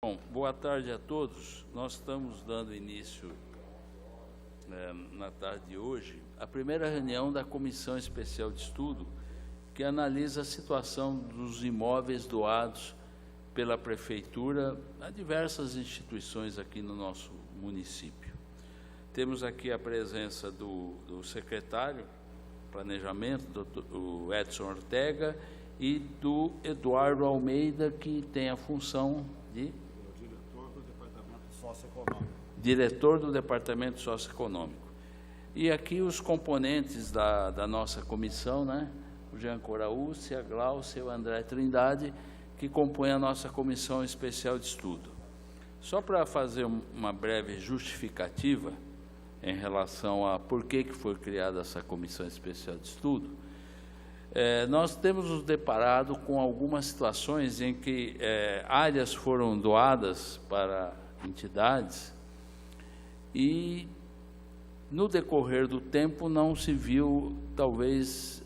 Bom, boa tarde a todos. Nós estamos dando início, na tarde de hoje, à primeira reunião da Comissão Especial de Estudo, que analisa a situação dos imóveis doados pela Prefeitura a diversas instituições aqui no nosso município. Temos aqui a presença do secretário de Planejamento, do Edson Ortega, e do Eduardo Almeida, que tem a função de diretor do Departamento Socioeconômico. E aqui os componentes da nossa comissão, né? O Jean Coraúce, a Glaucia e o André Trindade, que compõem a nossa Comissão Especial de Estudo. Só para fazer uma breve justificativa em relação a por que foi criada essa Comissão Especial de Estudo, nós temos nos deparado com algumas situações em que áreas foram doadas para entidades e, no decorrer do tempo, não se viu, talvez,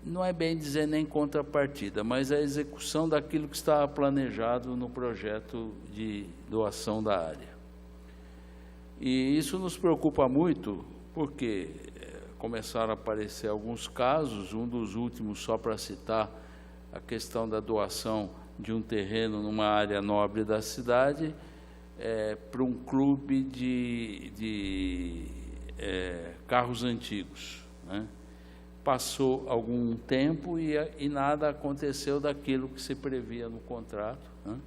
não é bem dizer nem contrapartida, mas a execução daquilo que estava planejado no projeto de doação da área. E isso nos preocupa muito, porque começaram a aparecer alguns casos, um dos últimos, só para citar, a questão da doação de um terreno numa área nobre da cidade para um clube de carros antigos, né? Passou algum tempo e nada aconteceu daquilo que se previa no contrato, né?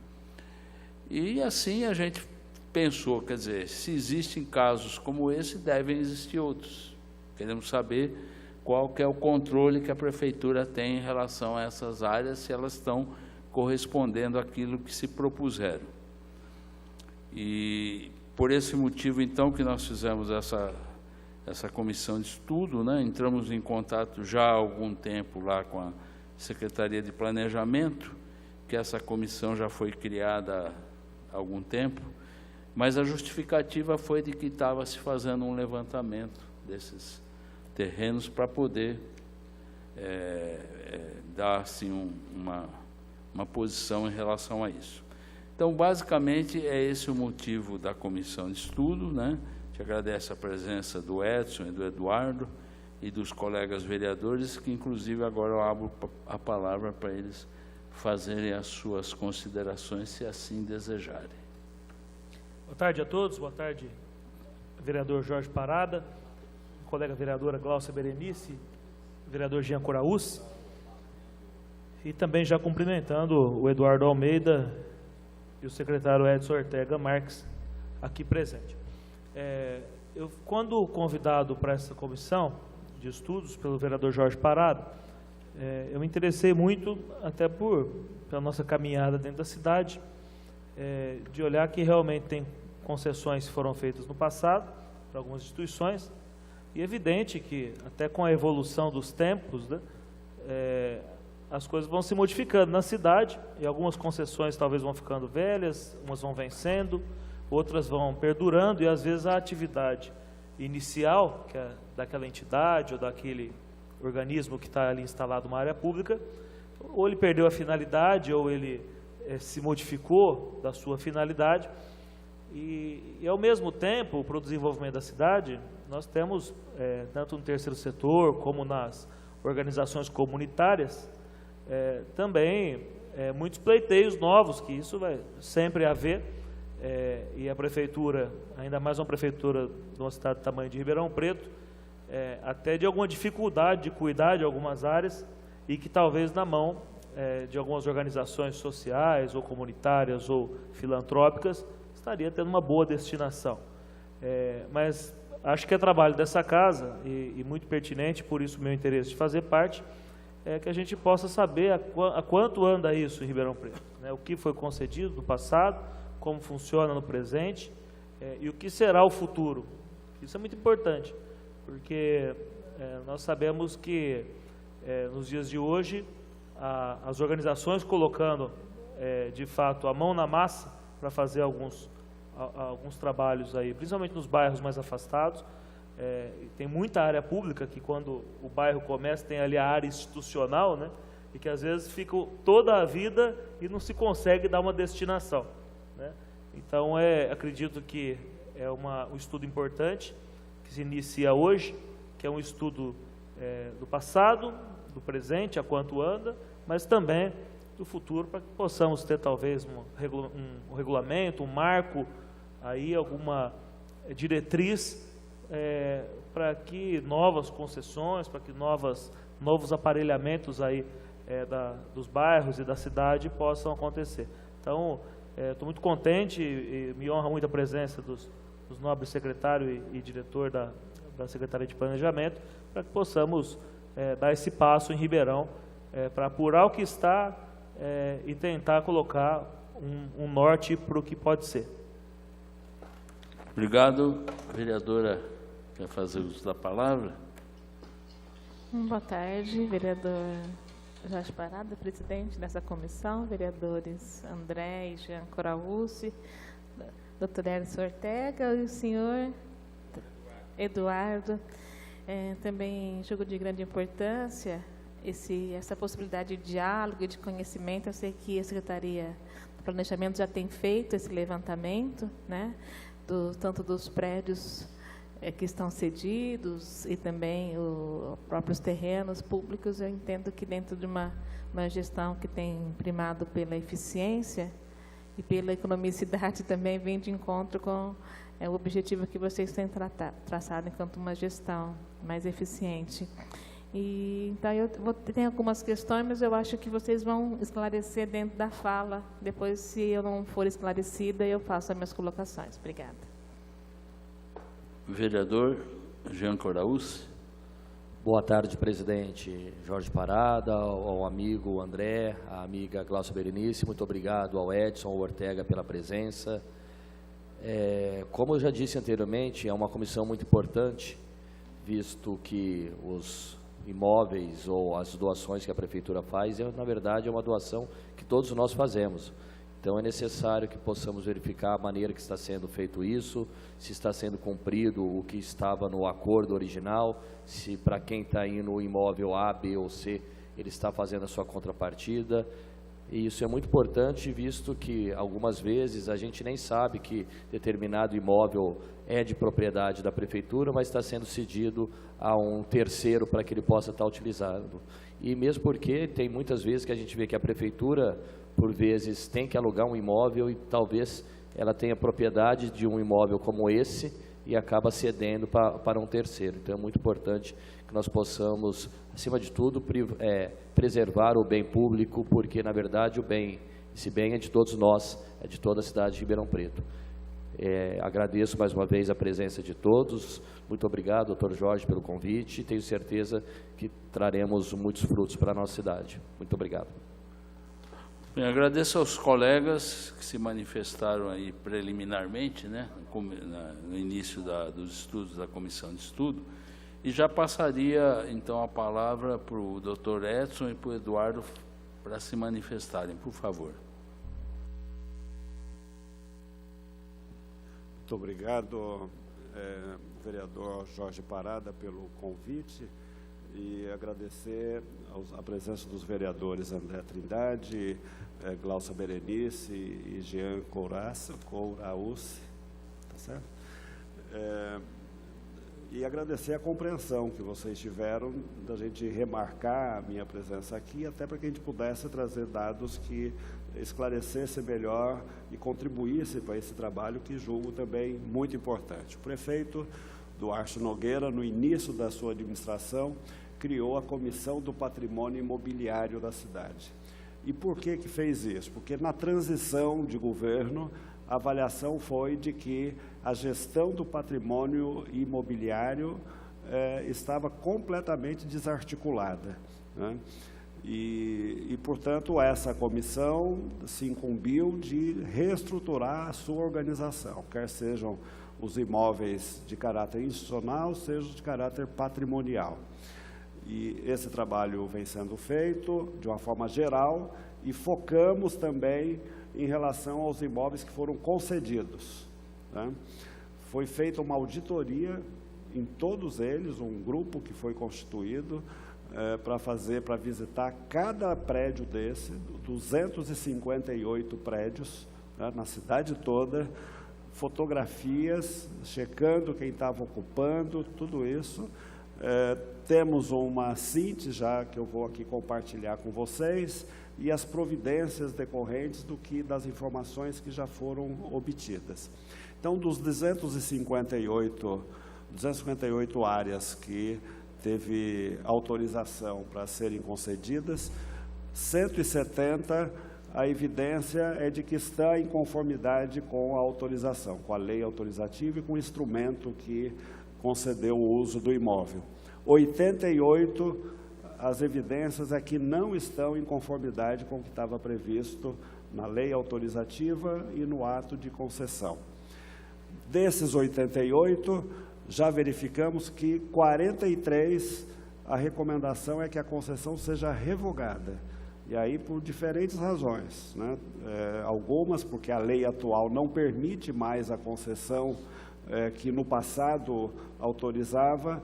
E assim a gente pensou, quer dizer, se existem casos como esse, devem existir outros. Queremos saber qual que é o controle que a Prefeitura tem em relação a essas áreas, se elas estão correspondendo àquilo que se propuseram. E por esse motivo, então, que nós fizemos essa comissão de estudo, né? Entramos em contato já há algum tempo lá com a Secretaria de Planejamento, que essa comissão já foi criada há algum tempo, mas a justificativa foi de que estava se fazendo um levantamento desses terrenos para poder dar assim, uma posição em relação a isso. Então, basicamente, é esse o motivo da comissão de estudo, né? Te agradeço a presença do Edson e do Eduardo e dos colegas vereadores, que inclusive agora eu abro a palavra para eles fazerem as suas considerações, se assim desejarem. Boa tarde a todos, boa tarde, vereador Jorge Parada, colega vereadora Glaucia Berenice, vereador Jean Coraúce, e também já cumprimentando o Eduardo Almeida e o secretário Edson Ortega Marques, aqui presente. Quando convidado para essa comissão de estudos pelo vereador Jorge Parada, eu me interessei muito, até pela nossa caminhada dentro da cidade, de olhar que realmente tem concessões que foram feitas no passado, para algumas instituições, e é evidente que, até com a evolução dos tempos, né, as coisas vão se modificando na cidade, e algumas concessões talvez vão ficando velhas, umas vão vencendo, outras vão perdurando, e às vezes a atividade inicial, que é daquela entidade ou daquele organismo que está ali instalado numa área pública, ou ele perdeu a finalidade, ou ele se modificou da sua finalidade, e ao mesmo tempo, para o desenvolvimento da cidade, nós temos, tanto no terceiro setor, como nas organizações comunitárias, também muitos pleiteios novos, que isso vai sempre haver, e a Prefeitura, ainda mais uma Prefeitura de uma cidade do tamanho de Ribeirão Preto, até de alguma dificuldade de cuidar de algumas áreas, e que talvez na mão de algumas organizações sociais, ou comunitárias, ou filantrópicas, estaria tendo uma boa destinação. Mas acho que é trabalho dessa casa, e muito pertinente, por isso o meu interesse de fazer parte, que a gente possa saber a quanto anda isso em Ribeirão Preto, né? O que foi concedido no passado, como funciona no presente, e o que será o futuro. Isso é muito importante, porque nós sabemos que nos dias de hoje, as organizações colocando de fato a mão na massa para fazer alguns trabalhos aí, principalmente nos bairros mais afastados. Tem muita área pública que, quando o bairro começa, tem ali a área institucional, né? e que às vezes ficam toda a vida e não se consegue dar uma destinação, né? Então, acredito que é um estudo importante, que se inicia hoje, que é um estudo do passado, do presente, a quanto anda, mas também do futuro, para que possamos ter talvez um regulamento, um marco, aí alguma diretriz para que novas concessões, para que novos aparelhamentos aí dos bairros e da cidade possam acontecer. Então, estou muito contente e me honra muito a presença dos nobres secretário e diretor da Secretaria de Planejamento, para que possamos dar esse passo em Ribeirão, para apurar o que está e tentar colocar um norte para o que pode ser. Obrigado. A vereadora quer fazer uso da palavra? Boa tarde, vereador Jorge Parada, presidente dessa comissão, vereadores André e Jean Coraucci, doutor Elcio Ortega e o senhor Eduardo. Também julgo de grande importância essa possibilidade de diálogo e de conhecimento. Eu sei que a Secretaria do Planejamento já tem feito esse levantamento, né, tanto dos prédios que estão cedidos e também os próprios terrenos públicos. Eu entendo que dentro de uma gestão que tem primado pela eficiência e pela economicidade também vem de encontro com o objetivo que vocês têm traçado enquanto uma gestão mais eficiente. Então, eu tenho algumas questões, mas eu acho que vocês vão esclarecer dentro da fala. Depois, se eu não for esclarecida, eu faço as minhas colocações. Obrigada. Vereador Jean Coraucci. Boa tarde, presidente Jorge Parada, ao amigo André, à amiga Glaucia Berenice. Muito obrigado ao Edson, ao Ortega pela presença. Como eu já disse anteriormente, é uma comissão muito importante, visto que os imóveis ou as doações que a Prefeitura faz, na verdade, é uma doação que todos nós fazemos. Então, é necessário que possamos verificar a maneira que está sendo feito isso, se está sendo cumprido o que estava no acordo original, se para quem está indo no imóvel A, B ou C, ele está fazendo a sua contrapartida. E isso é muito importante, visto que algumas vezes a gente nem sabe que determinado imóvel é de propriedade da Prefeitura, mas está sendo cedido a um terceiro para que ele possa estar utilizado. E mesmo porque tem muitas vezes que a gente vê que a Prefeitura, por vezes, tem que alugar um imóvel e talvez ela tenha propriedade de um imóvel como esse e acaba cedendo para um terceiro. Então, é muito importante que nós possamos, acima de tudo, preservar o bem público, porque, na verdade, esse bem é de todos nós, é de toda a cidade de Ribeirão Preto. Agradeço mais uma vez a presença de todos. Muito obrigado, doutor Jorge, pelo convite. Tenho certeza que traremos muitos frutos para a nossa cidade. Muito obrigado. Bem, agradeço aos colegas que se manifestaram aí preliminarmente, né, no início dos estudos da comissão de estudo, e já passaria então a palavra para o doutor Edson e para o Eduardo para se manifestarem, por favor. Muito obrigado, vereador Jorge Parada, pelo convite, e agradecer a presença dos vereadores André Trindade, Glaucia Berenice e Jean Coraucci, tá certo? E agradecer a compreensão que vocês tiveram da gente remarcar a minha presença aqui, até para que a gente pudesse trazer dados que esclarecessem melhor e contribuíssem para esse trabalho, que julgo também muito importante. O prefeito Duarte Nogueira, no início da sua administração, criou a Comissão do Patrimônio Imobiliário da cidade. E por que fez isso? Porque na transição de governo, a avaliação foi de que a gestão do patrimônio imobiliário estava completamente desarticulada, né? E, portanto, essa comissão se incumbiu de reestruturar a sua organização, quer sejam os imóveis de caráter institucional, seja de caráter patrimonial. E esse trabalho vem sendo feito de uma forma geral e focamos também em relação aos imóveis que foram concedidos, né? Foi feita uma auditoria em todos eles, um grupo que foi constituído, para visitar cada prédio desse, 258 prédios, né, na cidade toda, fotografias, checando quem estava ocupando, tudo isso. Temos uma síntese já que eu vou aqui compartilhar com vocês e as providências decorrentes das informações que já foram obtidas. Então, dos 258 áreas que teve autorização para serem concedidas, 170, a evidência é de que está em conformidade com a autorização, com a lei autorizativa e com o instrumento que concedeu o uso do imóvel. 88, as evidências é que não estão em conformidade com o que estava previsto na lei autorizativa e no ato de concessão. Desses 88, já verificamos que 43, a recomendação é que a concessão seja revogada. E aí por diferentes razões, né? Algumas porque a lei atual não permite mais a concessão que no passado autorizava,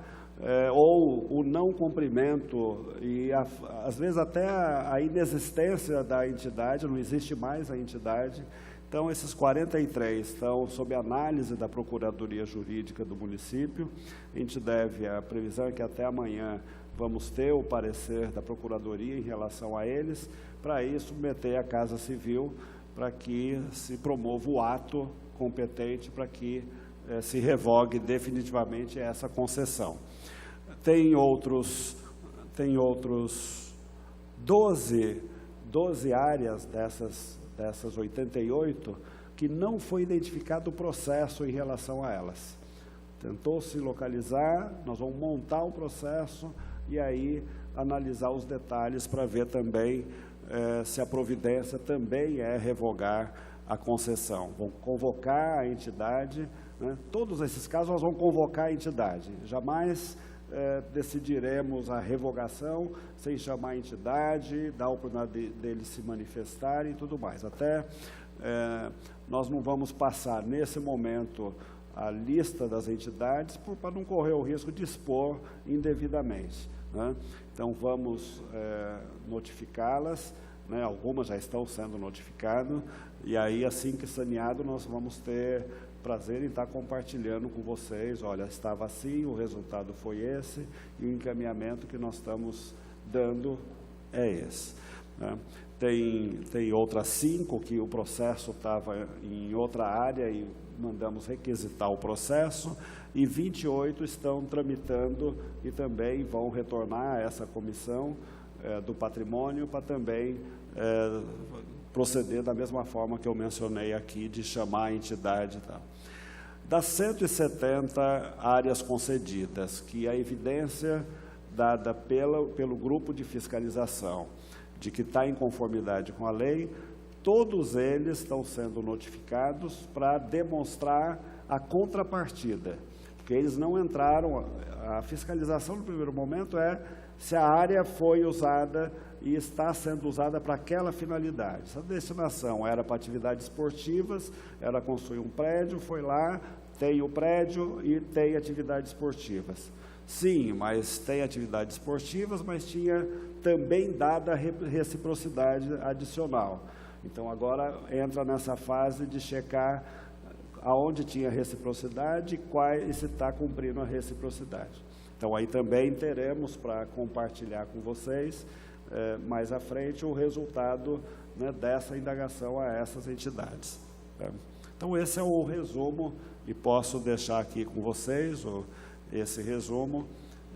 ou o não cumprimento e às vezes até a inexistência da entidade, não existe mais a entidade. Então, esses 43 estão sob análise da Procuradoria Jurídica do município. A previsão é que até amanhã vamos ter o parecer da Procuradoria em relação a eles, para isso submeter à Casa Civil, para que se promova o ato competente, para que se revogue definitivamente essa concessão. Tem outros 12 áreas dessas 88, que não foi identificado o processo em relação a elas. Tentou se localizar, nós vamos montar o processo e aí analisar os detalhes para ver também se a providência também é revogar a concessão. Vão convocar a entidade, né? Todos esses casos nós vamos convocar a entidade, jamais decidiremos a revogação sem chamar a entidade, dar a oportunidade deles se manifestarem e tudo mais. Até nós não vamos passar nesse momento a lista das entidades para não correr o risco de expor indevidamente, né? Então vamos notificá-las, né? Algumas já estão sendo notificadas, e aí assim que saneado nós vamos ter prazer em estar compartilhando com vocês, olha, estava assim, o resultado foi esse, e o encaminhamento que nós estamos dando é esse, né? Tem outras 5 que o processo estava em outra área e mandamos requisitar o processo, e 28 estão tramitando e também vão retornar a essa comissão do patrimônio para também proceder da mesma forma que eu mencionei aqui, de chamar a entidade e tal. Das 170 áreas concedidas, que a evidência dada pelo grupo de fiscalização de que está em conformidade com a lei, todos eles estão sendo notificados para demonstrar a contrapartida, porque eles não entraram, a fiscalização no primeiro momento é se a área foi usada e está sendo usada para aquela finalidade. Essa destinação era para atividades esportivas, era construir um prédio, foi lá, tem o prédio e tem atividades esportivas. Sim, mas tem atividades esportivas, mas tinha também dada reciprocidade adicional. Então, agora entra nessa fase de checar aonde tinha reciprocidade e se está cumprindo a reciprocidade. Então, aí também teremos para compartilhar com vocês, mais à frente, o resultado, né, dessa indagação a essas entidades. Tá? Então, esse é o resumo, e posso deixar aqui com vocês esse resumo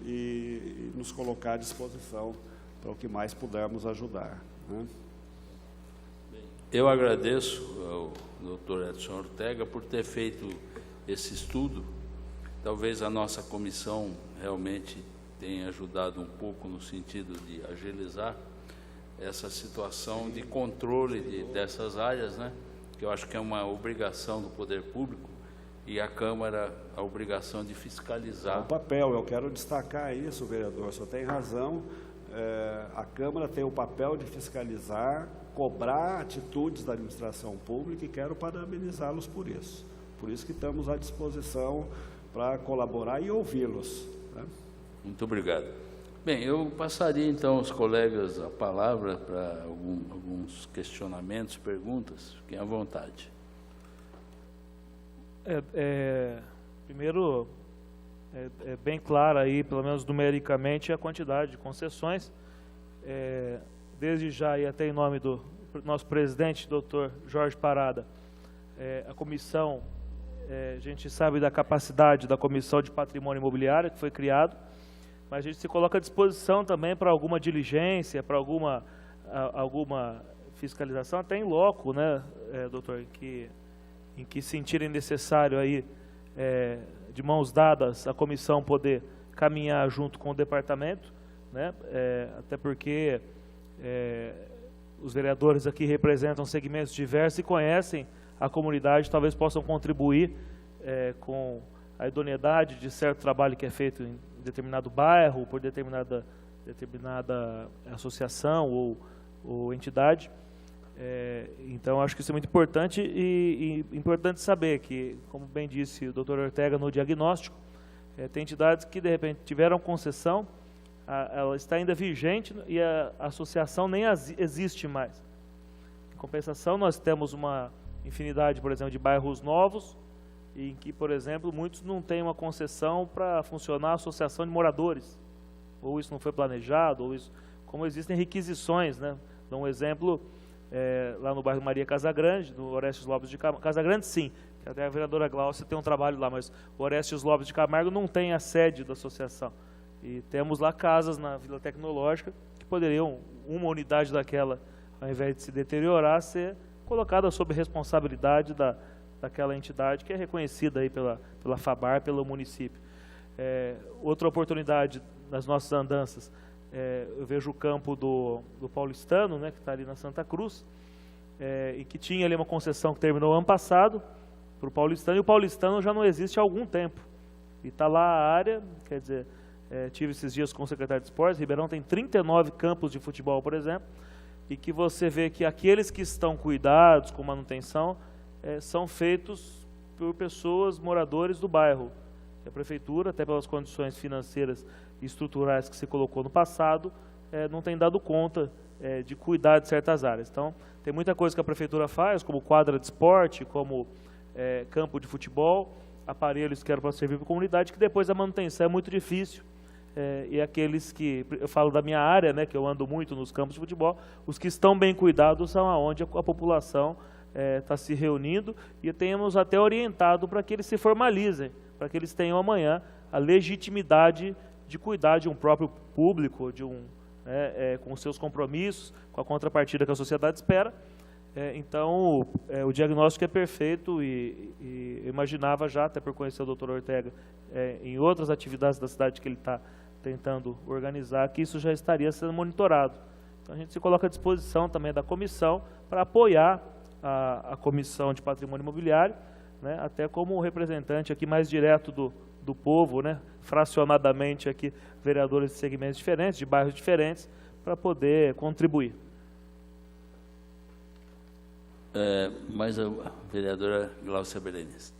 e nos colocar à disposição para o que mais pudermos ajudar, né? Eu agradeço ao Dr. Edson Ortega por ter feito esse estudo. Talvez a nossa comissão realmente tenha ajudado um pouco no sentido de agilizar essa situação de controle dessas áreas, né? Que eu acho que é uma obrigação do poder público, e a Câmara a obrigação de fiscalizar. O papel, eu quero destacar isso, vereador, o senhor tem razão, a Câmara tem o papel de fiscalizar, cobrar atitudes da administração pública, e quero parabenizá-los por isso. Por isso que estamos à disposição para colaborar e ouvi-los, né? Muito obrigado. Bem, eu passaria então aos colegas a palavra para alguns questionamentos, perguntas. Fiquem à vontade. Primeiro, é bem clara aí, pelo menos numericamente, a quantidade de concessões. Desde já, e até em nome do nosso presidente, doutor Jorge Parada, a comissão, a gente sabe da capacidade da Comissão de Patrimônio Imobiliário, que foi criado, mas a gente se coloca à disposição também para alguma diligência, para alguma fiscalização, até em loco, né, doutor, em que sentirem necessário aí, de mãos dadas, a comissão poder caminhar junto com o departamento, né, até porque os vereadores aqui representam segmentos diversos e conhecem a comunidade, talvez possam contribuir com a idoneidade de certo trabalho que é feito em determinado bairro, por determinada associação ou entidade. Então, acho que isso é muito importante e importante saber que, como bem disse o doutor Ortega no diagnóstico, tem entidades que, de repente, tiveram concessão, ela está ainda vigente e a associação nem existe mais. Em compensação, nós temos uma infinidade, por exemplo, de bairros novos, em que, por exemplo, muitos não têm uma concessão para funcionar a associação de moradores, ou isso não foi planejado, ou isso, como existem requisições, né? Dou um exemplo, lá no bairro Maria Casagrande, no Orestes Lopes de Camargo, Casagrande sim, que até a vereadora Glaucia tem um trabalho lá, mas o Orestes Lopes de Camargo não tem a sede da associação. E temos lá casas na Vila Tecnológica que poderiam, uma unidade daquela, ao invés de se deteriorar, ser colocada sob responsabilidade daquela entidade que é reconhecida aí pela FABAR, pelo município. Outra oportunidade nas nossas andanças, eu vejo o campo do Paulistano, né, que está ali na Santa Cruz, e que tinha ali uma concessão que terminou ano passado para o Paulistano, e o Paulistano já não existe há algum tempo. E está lá a área, quer dizer, tive esses dias com o secretário de Esportes, Ribeirão tem 39 campos de futebol, por exemplo, e que você vê que aqueles que estão cuidados com manutenção são feitos por pessoas, moradores do bairro. A prefeitura, até pelas condições financeiras e estruturais que se colocou no passado, não tem dado conta de cuidar de certas áreas. Então, tem muita coisa que a prefeitura faz, como quadra de esporte, como campo de futebol, aparelhos que eram para servir para a comunidade, que depois a manutenção é muito difícil. E aqueles que, eu falo da minha área, né, que eu ando muito nos campos de futebol, os que estão bem cuidados são aonde a população está se reunindo, e temos até orientado para que eles se formalizem, para que eles tenham amanhã a legitimidade de cuidar de um próprio público, com seus compromissos, com a contrapartida que a sociedade espera. Então, o diagnóstico é perfeito e eu imaginava já, até por conhecer o doutor Ortega, em outras atividades da cidade que ele está tentando organizar, que isso já estaria sendo monitorado. Então, a gente se coloca à disposição também da comissão para apoiar a Comissão de Patrimônio Imobiliário, né, até como representante aqui mais direto do povo, né, fracionadamente aqui, vereadores de segmentos diferentes, de bairros diferentes, para poder contribuir. Mas a vereadora Glaucia Berenice.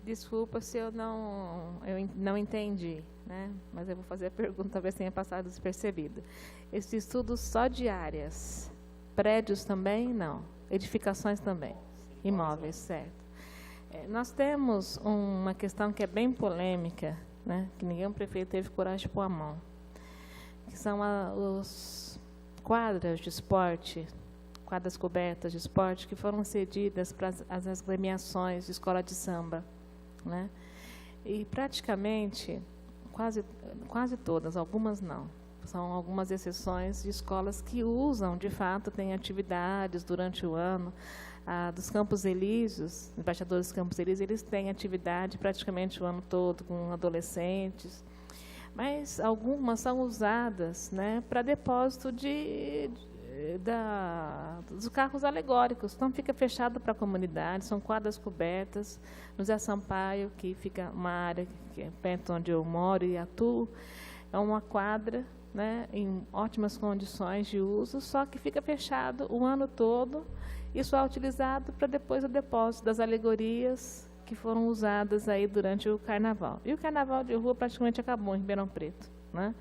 Desculpa se eu não entendi, né? Mas eu vou fazer a pergunta, talvez tenha passado despercebido. Esse estudo só de áreas, prédios também? Não. Edificações também? Imóveis, certo. Nós temos uma questão que é bem polêmica, né? Que nenhum prefeito teve coragem de pôr a mão, que são os quadras de esporte, quadras cobertas de esporte que foram cedidas para as agremiações de escola de samba, né? E praticamente, quase todas, algumas não, são algumas exceções de escolas que usam, de fato, têm atividades durante o ano. Dos Campos Elíseos, embaixadores dos Campos Elíseos, eles têm atividade praticamente o ano todo com adolescentes, mas algumas são usadas, né, para depósito dos carros alegóricos, então fica fechado para a comunidade, são quadras cobertas. No Zé Sampaio, que fica uma área que é perto onde eu moro e atuo, é uma quadra, né, em ótimas condições de uso, só que fica fechado o ano todo e só é utilizado para depois o depósito das alegorias que foram usadas aí durante o carnaval. E o carnaval de rua praticamente acabou em Ribeirão Preto, né?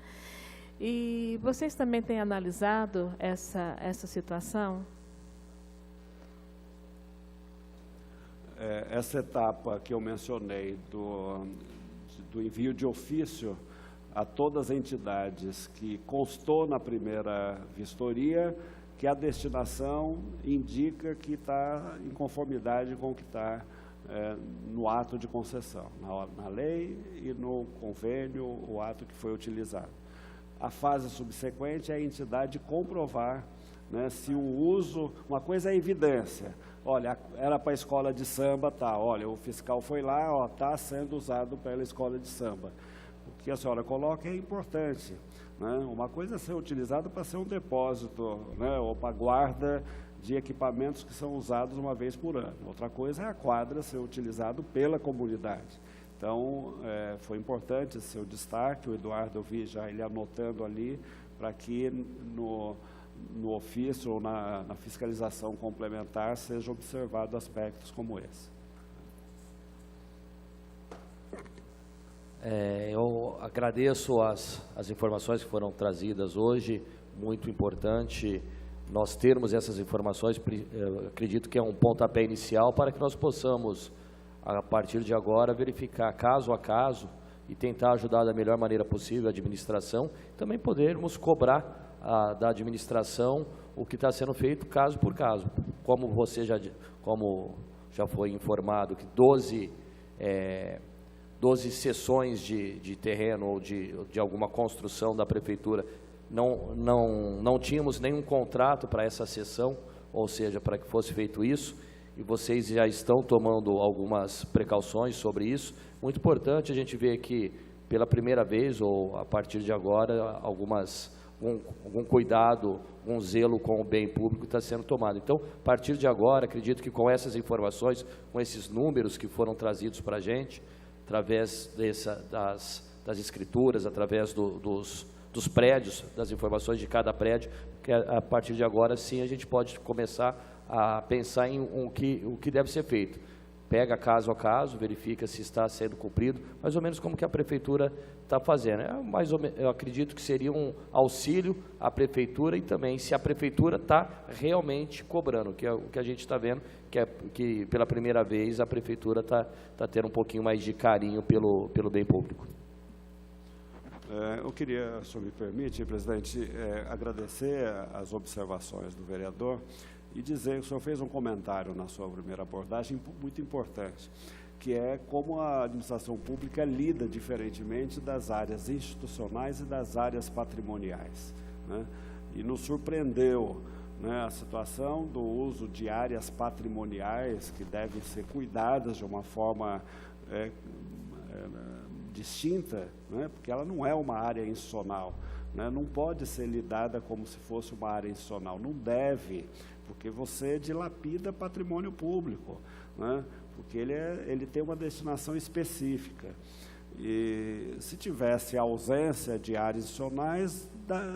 E vocês também têm analisado essa situação? Essa etapa que eu mencionei do envio de ofício a todas as entidades que constou na primeira vistoria, que a destinação indica que está em conformidade com o que está no ato de concessão, na lei e no convênio, o ato que foi utilizado. A fase subsequente é a entidade comprovar, né, se o uso, uma coisa é evidência, olha, era para a escola de samba, tá, olha, o fiscal foi lá, ó, está sendo usado pela escola de samba. O que a senhora coloca é importante, né? Uma coisa é ser utilizado para ser um depósito, né, ou para guarda de equipamentos que são usados uma vez por ano. Outra coisa é a quadra ser utilizado pela comunidade. Então, foi importante esse seu destaque, o Eduardo, eu vi já ele anotando ali, para que no ofício ou na fiscalização complementar seja observado aspectos como esse. Eu agradeço as informações que foram trazidas hoje, muito importante nós termos essas informações, acredito que é um pontapé inicial para que nós possamos, a partir de agora, verificar caso a caso e tentar ajudar da melhor maneira possível a administração, também podermos cobrar da administração o que está sendo feito caso por caso. Como já foi informado, que 12 seções de terreno ou de alguma construção da prefeitura, não tínhamos nenhum contrato para essa seção, ou seja, para que fosse feito isso, e vocês já estão tomando algumas precauções sobre isso. Muito importante a gente ver que, pela primeira vez, ou a partir de agora, algum cuidado, um zelo com o bem público está sendo tomado. Então, a partir de agora, acredito que com essas informações, com esses números que foram trazidos para a gente, através das escrituras, através dos prédios, das informações de cada prédio, que a partir de agora, sim, a gente pode começar a pensar em o que deve ser feito. Pega caso a caso, verifica se está sendo cumprido, mais ou menos como que a prefeitura está fazendo. Eu acredito que seria um auxílio à prefeitura e também se a prefeitura está realmente cobrando, que é o que a gente está vendo, que pela primeira vez a prefeitura está tendo um pouquinho mais de carinho pelo bem público. Eu queria, se o senhor me permite, presidente, agradecer as observações do vereador e dizer que o senhor fez um comentário na sua primeira abordagem muito importante, que é como a administração pública lida diferentemente das áreas institucionais e das áreas patrimoniais, né? E nos surpreendeu, né, a situação do uso de áreas patrimoniais que devem ser cuidadas de uma forma distinta, né, porque ela não é uma área institucional, né, não pode ser lidada como se fosse uma área institucional, não deve, porque você dilapida patrimônio público, né, porque ele tem uma destinação específica. E se tivesse ausência de áreas institucionais,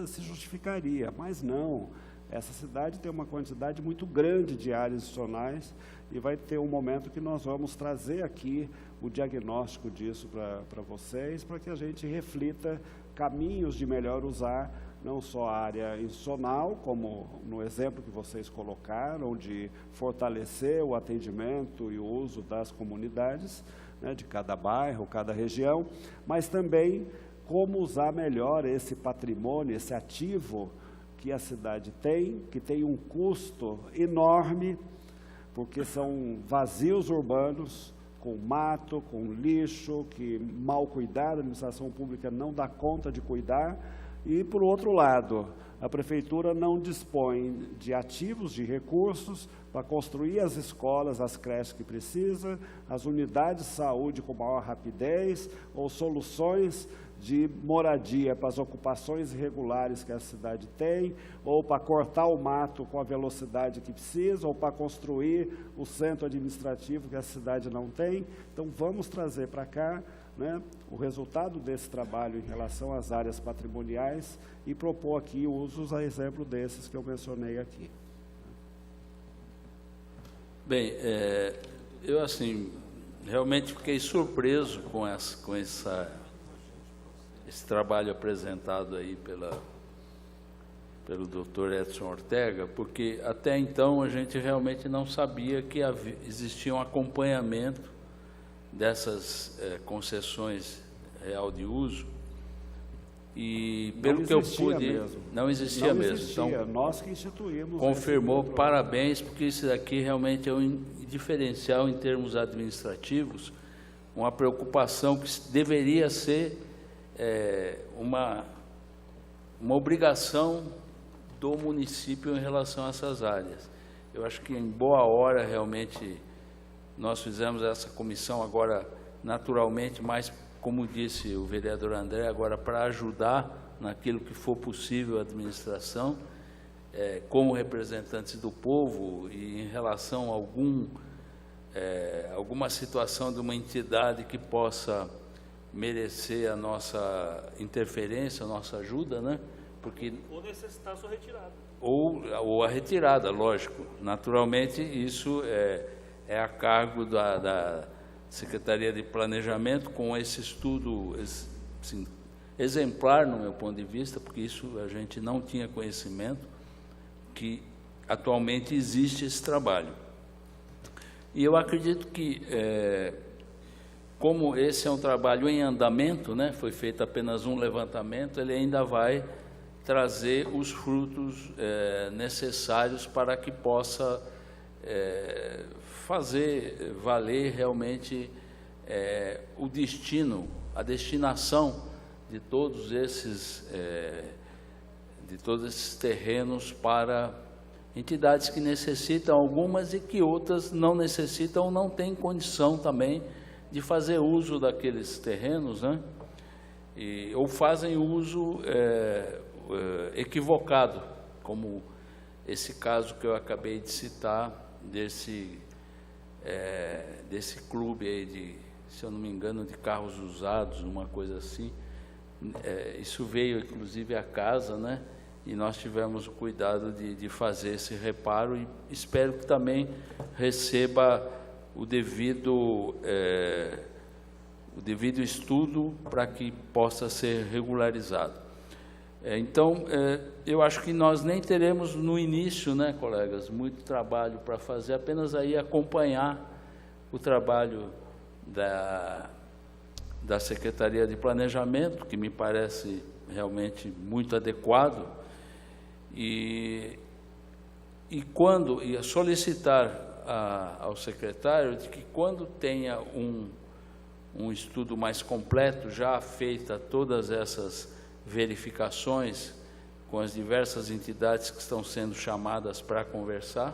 se justificaria, mas não. Essa cidade tem uma quantidade muito grande de áreas institucionais e vai ter um momento que nós vamos trazer aqui o diagnóstico disso para vocês, para que a gente reflita caminhos de melhor usar não só a área institucional, como no exemplo que vocês colocaram, de fortalecer o atendimento e o uso das comunidades, né, de cada bairro, cada região, mas também como usar melhor esse patrimônio, esse ativo que a cidade tem, que tem um custo enorme, porque são vazios urbanos, com mato, com lixo, que mal cuidado, a administração pública não dá conta de cuidar, e, por outro lado, a prefeitura não dispõe de ativos, de recursos, para construir as escolas, as creches que precisa, as unidades de saúde com maior rapidez, ou soluções de moradia para as ocupações irregulares que a cidade tem, ou para cortar o mato com a velocidade que precisa, ou para construir o centro administrativo que a cidade não tem. Então, vamos trazer para cá, né, o resultado desse trabalho em relação às áreas patrimoniais e propor aqui usos a exemplo desses que eu mencionei aqui. Bem, eu assim, realmente fiquei surpreso com esse trabalho apresentado aí pelo Dr. Edson Ortega, porque até então a gente realmente não sabia que existia um acompanhamento dessas concessões real de uso, e pelo que eu pude, não existia mesmo. Então, nós que instituímos. Confirmou, parabéns, porque isso daqui realmente é um diferencial em termos administrativos, uma preocupação que deveria ser uma obrigação do município em relação a essas áreas. Eu acho que em boa hora realmente nós fizemos essa comissão agora naturalmente, mas como disse o vereador André, agora para ajudar naquilo que for possível a administração, como representantes do povo, e em relação a alguma situação de uma entidade que possa merecer a nossa interferência, a nossa ajuda, né? Porque, ou necessitar a sua retirada. Ou a retirada, lógico. Naturalmente, isso é a cargo da Secretaria de Planejamento, com esse estudo assim, exemplar, no meu ponto de vista, porque isso a gente não tinha conhecimento, que atualmente existe esse trabalho. E eu acredito que, como esse é um trabalho em andamento, né, foi feito apenas um levantamento, ele ainda vai trazer os frutos necessários para que possa fazer valer realmente o destino, a destinação de todos esses terrenos para entidades que necessitam algumas e que outras não necessitam ou não têm condição também de fazer uso daqueles terrenos, né? Ou fazem uso equivocado, como esse caso que eu acabei de citar, desse clube aí se eu não me engano, de carros usados, uma coisa assim. Isso veio inclusive à casa, né? E nós tivemos o cuidado de fazer esse reparo, e espero que também receba o devido estudo para que possa ser regularizado. Então, eu acho que nós nem teremos no início, né, colegas, muito trabalho para fazer, apenas aí acompanhar o trabalho da Secretaria de Planejamento, que me parece realmente muito adequado, e solicitar ao secretário de que, quando tenha um estudo mais completo, já feita todas essas verificações com as diversas entidades que estão sendo chamadas para conversar,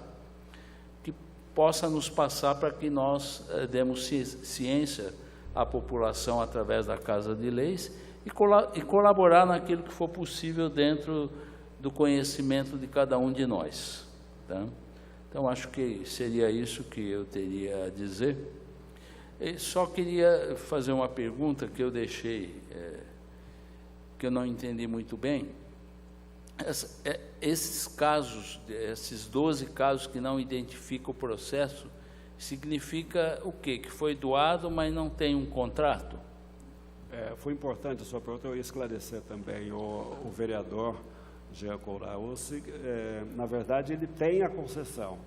que possa nos passar para que nós demos ciência à população através da Casa de Leis e colaborar naquilo que for possível dentro do conhecimento de cada um de nós. Tá? Então, acho que seria isso que eu teria a dizer. Eu só queria fazer uma pergunta que eu deixei, que eu não entendi muito bem. Esses casos, esses 12 casos que não identificam o processo, significa o quê? Que foi doado, mas não tem um contrato? Foi importante a sua pergunta, eu ia esclarecer também o vereador Jean Couraço. Na verdade, ele tem a concessão.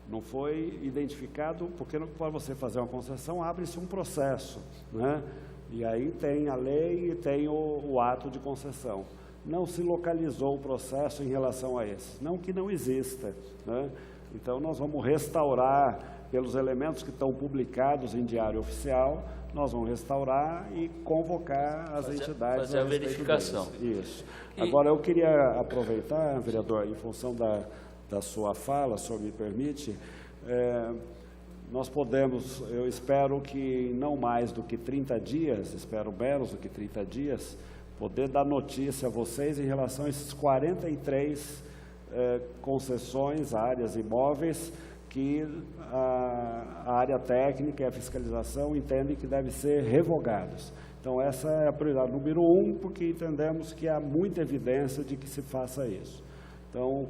Não foi identificado, porque para você fazer uma concessão, abre-se um processo, né? E aí tem a lei e tem o ato de concessão. Não se localizou o processo em relação a esse. Não que não exista, né? Então, nós vamos restaurar, pelos elementos que estão publicados em Diário Oficial, nós vamos restaurar e convocar as entidades. Fazer a verificação. Isso. Agora, eu queria aproveitar, vereador, em função da sua fala, se o senhor me permite, nós podemos, eu espero que não mais do que 30 dias, espero menos do que 30 dias, poder dar notícia a vocês em relação a esses 43 concessões, áreas imóveis, que a área técnica e a fiscalização entendem que devem ser revogados. Então, essa é a prioridade número 1, porque entendemos que há muita evidência de que se faça isso. Então,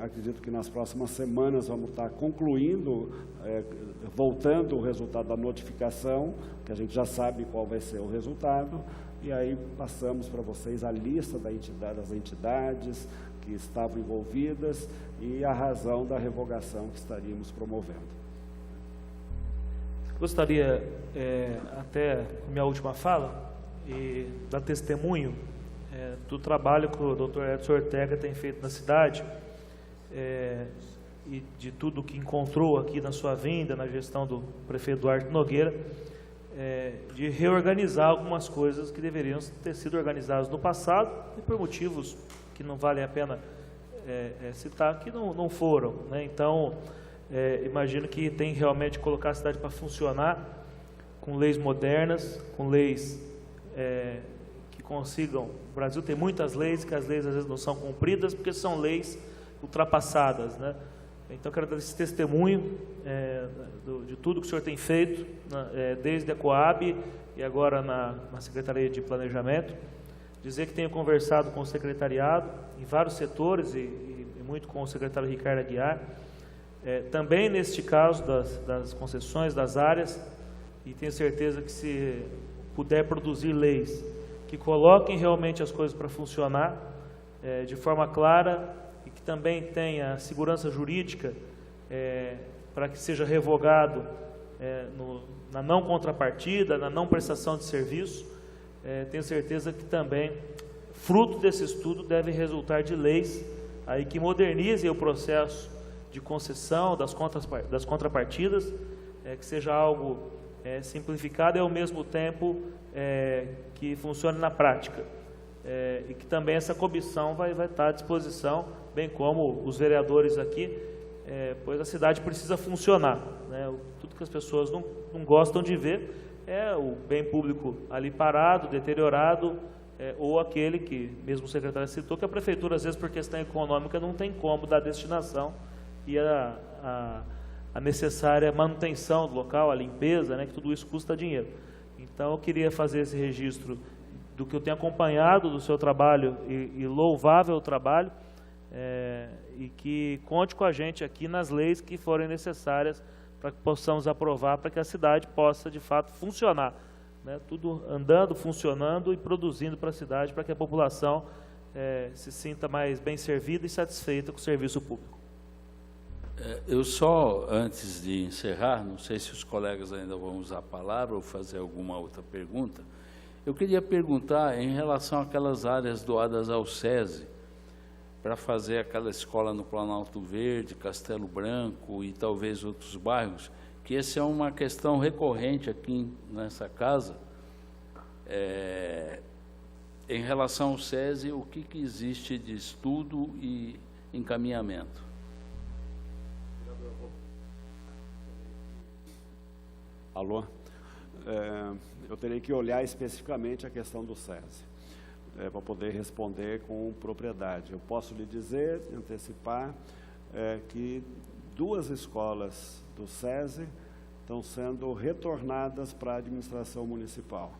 acredito que nas próximas semanas vamos estar concluindo, voltando o resultado da notificação, que a gente já sabe qual vai ser o resultado, e aí passamos para vocês a lista das entidades que estavam envolvidas e a razão da revogação que estaríamos promovendo. Gostaria, até minha última fala, e dar testemunho do trabalho que o Dr. Edson Ortega tem feito na cidade, e de tudo que encontrou aqui na sua vinda, na gestão do prefeito Duarte Nogueira, de reorganizar algumas coisas que deveriam ter sido organizadas no passado, e por motivos que não valem a pena citar, que não foram, né? Então, imagino que tem realmente que colocar a cidade para funcionar com leis modernas, com leis que consigam... O Brasil tem muitas leis, que as leis às vezes não são cumpridas, porque são leis ultrapassadas, né? Então, quero dar esse testemunho de tudo que o senhor tem feito, desde a Coab e agora na Secretaria de Planejamento. Dizer que tenho conversado com o secretariado em vários setores e muito com o secretário Ricardo Aguiar, também neste caso das concessões, das áreas, e tenho certeza que se puder produzir leis que coloquem realmente as coisas para funcionar de forma clara e que também tenha segurança jurídica para que seja revogado na não contrapartida, na não prestação de serviço, tenho certeza que também, fruto desse estudo, deve resultar de leis aí que modernizem o processo de concessão das contrapartidas, que seja algo simplificado e ao mesmo tempo que funcione na prática, e que também essa comissão vai estar à disposição, bem como os vereadores aqui, pois a cidade precisa funcionar, né? Tudo que as pessoas não gostam de ver é o bem público ali parado, deteriorado, ou aquele que, mesmo o secretário citou, que a prefeitura, às vezes, por questão econômica, não tem como dar destinação e a necessária manutenção do local, a limpeza, né, que tudo isso custa dinheiro. Então, eu queria fazer esse registro do que eu tenho acompanhado do seu trabalho, e louvável trabalho, e que conte com a gente aqui nas leis que forem necessárias para que possamos aprovar, para que a cidade possa, de fato, funcionar, né? Tudo andando, funcionando e produzindo para a cidade, para que a população se sinta mais bem servida e satisfeita com o serviço público. Eu só, antes de encerrar, não sei se os colegas ainda vão usar a palavra ou fazer alguma outra pergunta, eu queria perguntar em relação àquelas áreas doadas ao SESI, para fazer aquela escola no Planalto Verde, Castelo Branco e talvez outros bairros, que essa é uma questão recorrente aqui nessa casa. Em relação ao SESI, o que existe de estudo e encaminhamento? Alô? Eu terei que olhar especificamente a questão do SESI, para poder responder com propriedade. Eu posso lhe dizer, antecipar, que 2 escolas do SESI estão sendo retornadas para a administração municipal.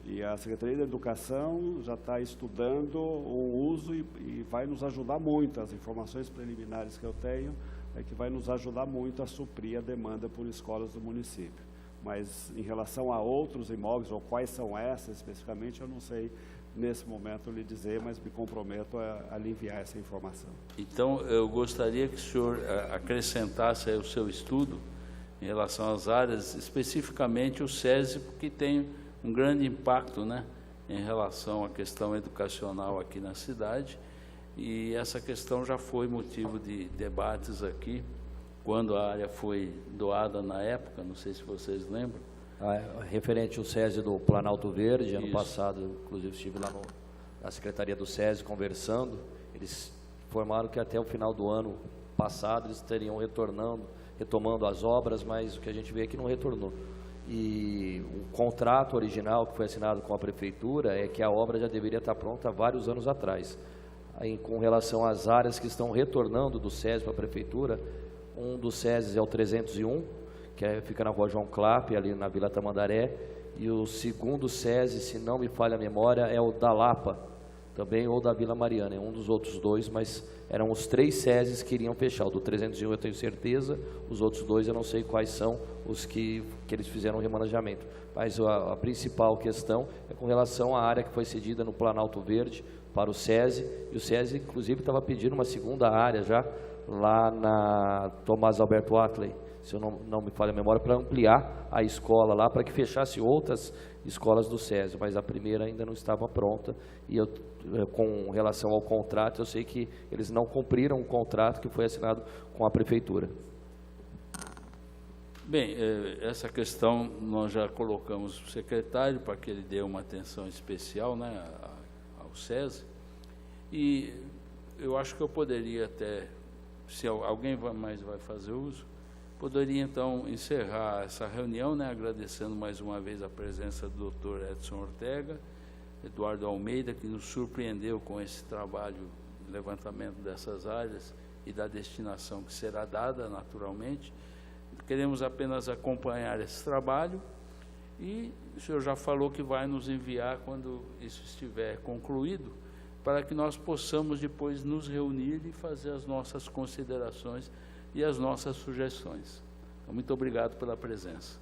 E a Secretaria da Educação já está estudando o uso e vai nos ajudar muito. As informações preliminares que eu tenho é que vai nos ajudar muito a suprir a demanda por escolas do município. Mas em relação a outros imóveis, ou quais são essas especificamente, eu não sei nesse momento lhe dizer, mas me comprometo a lhe enviar essa informação. Então, eu gostaria que o senhor acrescentasse aí o seu estudo em relação às áreas, especificamente o SESI, porque tem um grande impacto, né, em relação à questão educacional aqui na cidade, e essa questão já foi motivo de debates aqui, quando a área foi doada na época, não sei se vocês lembram. Referente ao SESI do Planalto Verde, ano passado, inclusive estive lá na Secretaria do SESI conversando, eles informaram que até o final do ano passado eles estariam retomando as obras, mas o que a gente vê é que não retornou. E o contrato original que foi assinado com a Prefeitura é que a obra já deveria estar pronta há vários anos atrás. Aí, com relação às áreas que estão retornando do SESI para a Prefeitura, um dos SESIs é o 301, que fica na Rua João Clapp, ali na Vila Tamandaré, e o segundo SESI, se não me falha a memória, é o da Lapa, também, ou da Vila Mariana, é um dos outros dois, mas eram os 3 SESIs que iriam fechar. O do 301 eu tenho certeza, os outros 2 eu não sei quais são os que eles fizeram o remanejamento. Mas a principal questão é com relação à área que foi cedida no Planalto Verde para o SESI, e o SESI inclusive estava pedindo uma segunda área já, lá na Tomás Alberto Atley, se eu não me falha a memória, para ampliar a escola lá, para que fechasse outras escolas do SESI, mas a primeira ainda não estava pronta, e com relação ao contrato, eu sei que eles não cumpriram o contrato que foi assinado com a Prefeitura. Bem, essa questão nós já colocamos o secretário para que ele dê uma atenção especial, né, ao SESI, e eu acho que eu poderia até, se alguém mais vai fazer uso, poderia então encerrar essa reunião, né, agradecendo mais uma vez a presença do Dr. Edson Ortega, Eduardo Almeida, que nos surpreendeu com esse trabalho de levantamento dessas áreas e da destinação que será dada naturalmente. Queremos apenas acompanhar esse trabalho e o senhor já falou que vai nos enviar quando isso estiver concluído, para que nós possamos depois nos reunir e fazer as nossas considerações e as nossas sugestões. Então, muito obrigado pela presença.